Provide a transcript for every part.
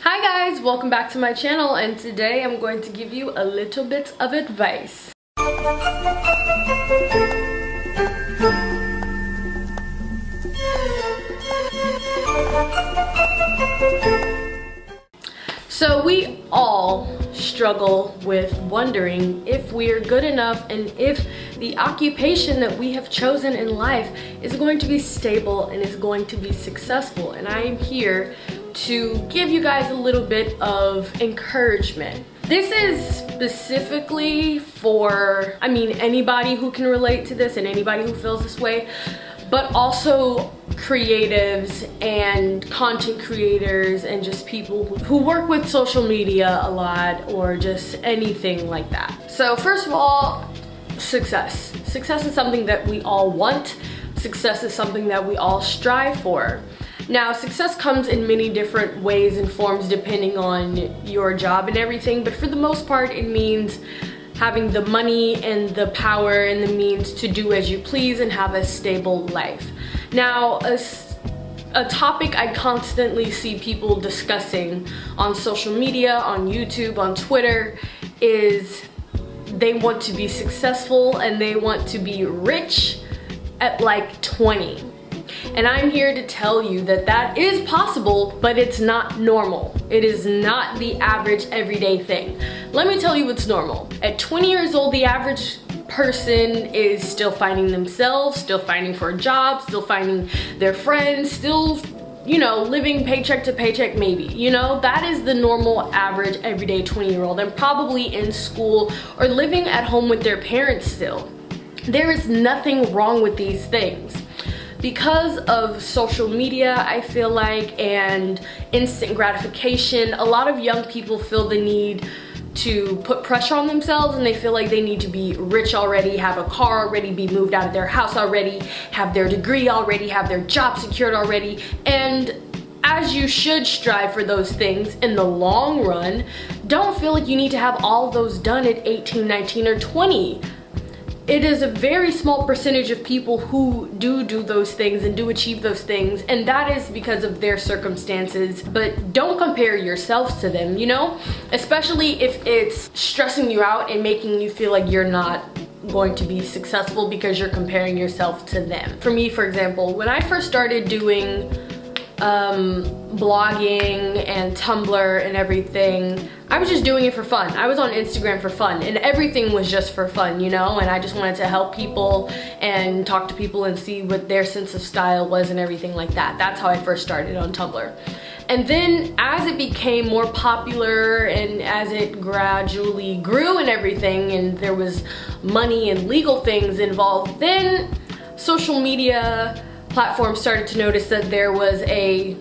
Hi guys, welcome back to my channel, and today I'm going to give you a little bit of advice. So we all struggle with wondering if we're good enough and if the occupation that we have chosen in life is going to be stable and is going to be successful. And I am here to give you guys a little bit of encouragement. This is specifically for, anybody who can relate to this and anybody who feels this way, but also creatives and content creators and just people who work with social media a lot or just anything like that. So first of all, success. Success is something that we all want. Success is something that we all strive for. Now, success comes in many different ways and forms depending on your job and everything, but for the most part it means having the money and the power and the means to do as you please and have a stable life. Now, a topic I constantly see people discussing on social media, on YouTube, on Twitter, is they want to be successful and they want to be rich at like 20. And I'm here to tell you that that is possible, but it's not normal. It is not the average everyday thing. Let me tell you what's normal. At 20 years old, the average person is still finding themselves, still fighting for a job, still finding their friends, still, living paycheck to paycheck maybe. That is the normal average everyday 20-year-old, and probably in school or living at home with their parents still. There is nothing wrong with these things. Because of social media, I feel like, and instant gratification, a lot of young people feel the need to put pressure on themselves, and they feel like they need to be rich already, have a car already, be moved out of their house already, have their degree already, have their job secured already. And as you should strive for those things in the long run, don't feel like you need to have all those done at 18, 19, or 20. It is a very small percentage of people who do those things and do achieve those things, and that is because of their circumstances. But don't compare yourselves to them, especially if it's stressing you out and making you feel like you're not going to be successful because you're comparing yourself to them. For me, for example, when I first started doing blogging and Tumblr and everything, I was just doing it for fun. I was on Instagram for fun, and everything was just for fun, and I just wanted to help people and talk to people and see what their sense of style was and everything like that. That's how I first started on Tumblr. And then as it became more popular and as it gradually grew and everything, and there was money and legal things involved, then social media platforms started to notice that there was a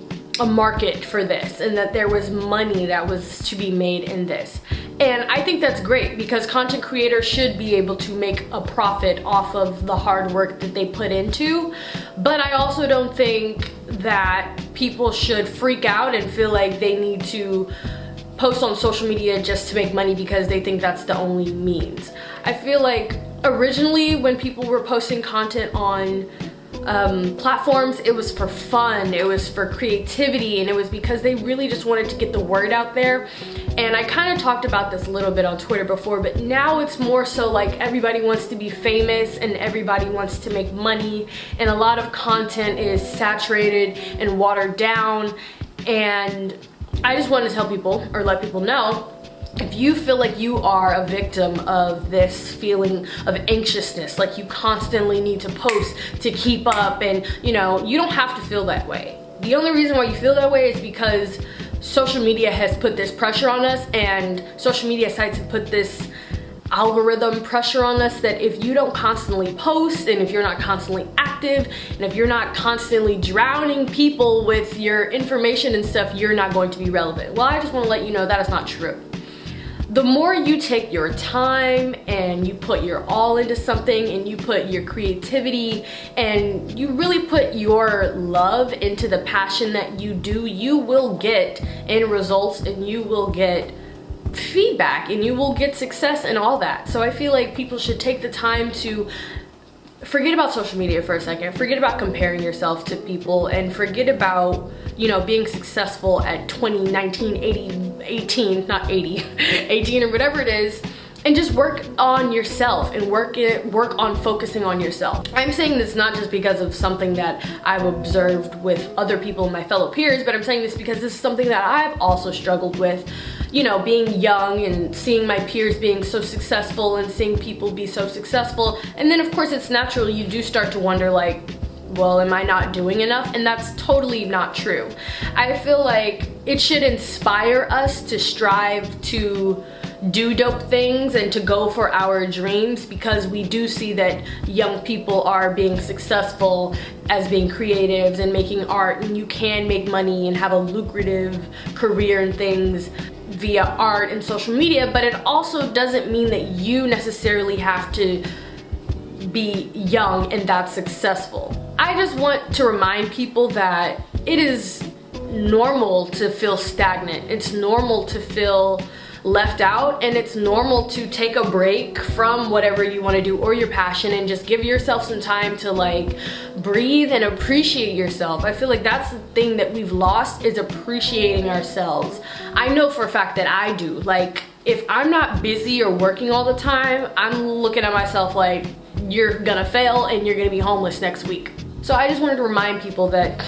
market for this and that there was money that was to be made in this. And I think that's great, because content creators should be able to make a profit off of the hard work that they put into. But I also don't think that people should freak out and feel like they need to post on social media just to make money because they think that's the only means. I feel like originally when people were posting content on platforms, it was for fun, it was for creativity, and it was because they really just wanted to get the word out there. And I kind of talked about this a little bit on Twitter before, but now it's more so like everybody wants to be famous and everybody wants to make money, and a lot of content is saturated and watered down. And I just wanted to tell people, or let people know, if you feel like you are a victim of this feeling of anxiousness, like you constantly need to post to keep up, and you don't have to feel that way. The only reason why you feel that way is because social media has put this pressure on us, and social media sites have put this algorithm pressure on us that if you don't constantly post, and if you're not constantly active, and if you're not constantly drowning people with your information and stuff, you're not going to be relevant. Well, I just want to let you know that is not true. The more you take your time and you put your all into something, and you put your creativity and you really put your love into the passion that you do, you will get end results, and you will get feedback, and you will get success and all that. So I feel like people should take the time to forget about social media for a second, forget about comparing yourself to people, and forget about you know, being successful at 20, 19, 80, 18, not 80, 18 or whatever it is, and just work on yourself and work on focusing on yourself. I'm saying this not just because of something that I've observed with other people, my fellow peers, but I'm saying this because this is something that I've also struggled with, you know, being young and seeing my peers being so successful and seeing people be so successful. And then of course it's natural, you do start to wonder like, well, am I not doing enough? And that's totally not true. I feel like it should inspire us to strive to do dope things and to go for our dreams, because we do see that young people are being successful as being creatives and making art, and you can make money and have a lucrative career and things via art and social media, but it also doesn't mean that you necessarily have to be young and that's successful. I just want to remind people that it is normal to feel stagnant. It's normal to feel left out, and it's normal to take a break from whatever you want to do or your passion and just give yourself some time to like breathe and appreciate yourself. I feel like that's the thing that we've lost, is appreciating ourselves. I know for a fact that I do. Like, if I'm not busy or working all the time, I'm looking at myself like, you're gonna fail and you're gonna be homeless next week. So I just wanted to remind people that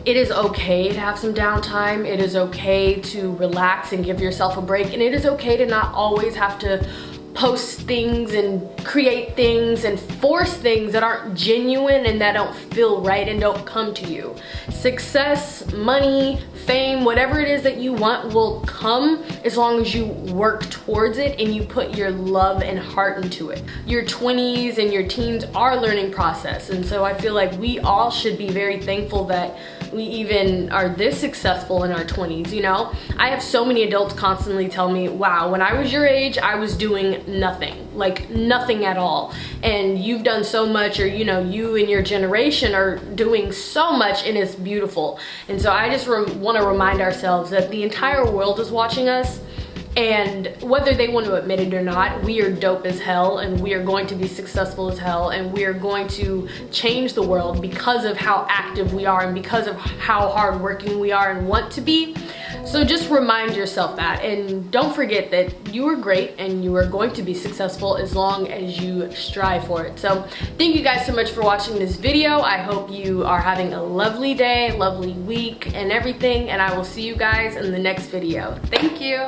it is okay to have some downtime. It is okay to relax and give yourself a break. And it is okay to not always have to post things and create things and force things that aren't genuine and that don't feel right and don't come to you. Success, money, fame, whatever it is that you want will come as long as you work towards it and you put your love and heart into it. Your 20s and your teens are a learning process, and so I feel like we all should be very thankful that we even are this successful in our 20s, you know? I have so many adults constantly tell me, wow, when I was your age, I was doing nothing, like nothing at all. And you've done so much, or you know, you and your generation are doing so much, and it's beautiful. And so I just want to remind ourselves that the entire world is watching us, and whether they want to admit it or not, we are dope as hell, and we are going to be successful as hell, and we are going to change the world because of how active we are and because of how hardworking we are and want to be. So just remind yourself that, and don't forget that you are great and you are going to be successful as long as you strive for it. So thank you guys so much for watching this video. I hope you are having a lovely day, lovely week and everything, and I will see you guys in the next video. Thank you.